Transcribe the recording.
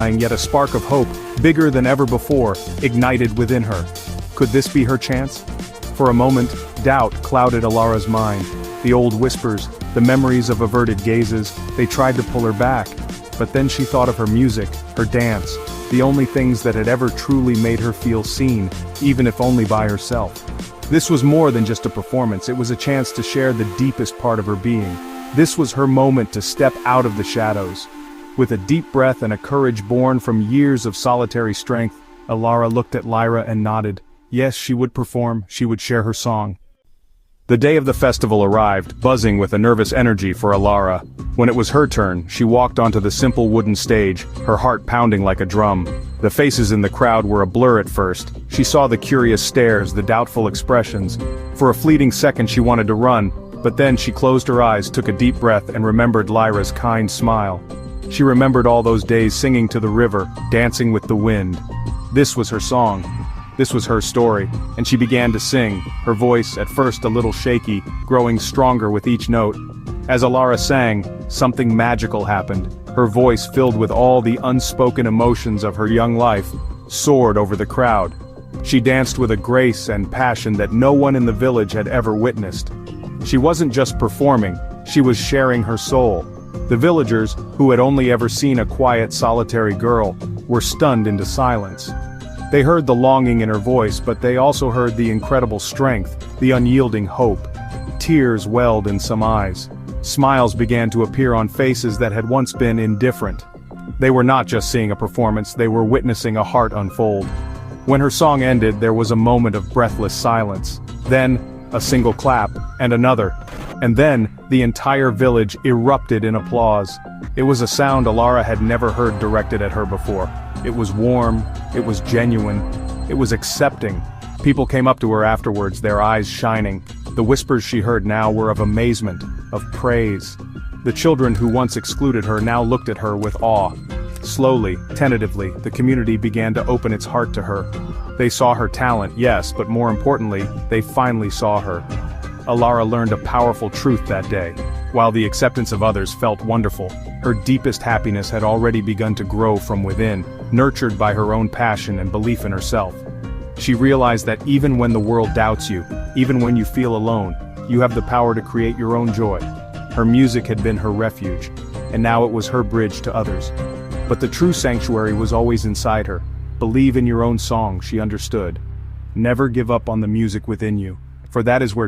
Yet a spark of hope, bigger than ever before, ignited within her. Could this be her chance? For a moment, doubt clouded Alara's mind. The old whispers, the memories of averted gazes, they tried to pull her back. But then she thought of her music, her dance, the only things that had ever truly made her feel seen, even if only by herself. This was more than just a performance, it was a chance to share the deepest part of her being. This was her moment to step out of the shadows. With a deep breath and a courage born from years of solitary strength, Alara looked at Lyra and nodded. Yes, she would perform, she would share her song. The day of the festival arrived, buzzing with a nervous energy for Alara. When it was her turn, she walked onto the simple wooden stage, her heart pounding like a drum. The faces in the crowd were a blur at first. She saw the curious stares, the doubtful expressions. For a fleeting second she wanted to run, but then she closed her eyes, took a deep breath, and remembered Lyra's kind smile. She remembered all those days singing to the river, dancing with the wind. This was her song. This was her story, and she began to sing, her voice, at first a little shaky, growing stronger with each note. As Alara sang, something magical happened. Her voice, filled with all the unspoken emotions of her young life, soared over the crowd. She danced with a grace and passion that no one in the village had ever witnessed. She wasn't just performing, she was sharing her soul. The villagers, who had only ever seen a quiet, solitary girl, were stunned into silence. They heard the longing in her voice, but they also heard the incredible strength, the unyielding hope. Tears welled in some eyes. Smiles began to appear on faces that had once been indifferent. They were not just seeing a performance, they were witnessing a heart unfold. When her song ended, there was a moment of breathless silence. Then, a single clap, and another. And then, the entire village erupted in applause. It was a sound Alara had never heard directed at her before. It was warm, it was genuine, it was accepting. People came up to her afterwards, their eyes shining. The whispers she heard now were of amazement, of praise. The children who once excluded her now looked at her with awe. Slowly, tentatively, the community began to open its heart to her. They saw her talent, yes, but more importantly, they finally saw her. Alara learned a powerful truth that day. While the acceptance of others felt wonderful, her deepest happiness had already begun to grow from within, nurtured by her own passion and belief in herself. She realized that even when the world doubts you, even when you feel alone, you have the power to create your own joy. Her music had been her refuge, and now it was her bridge to others. But the true sanctuary was always inside her. Believe in your own song, she understood. Never give up on the music within you, for that is where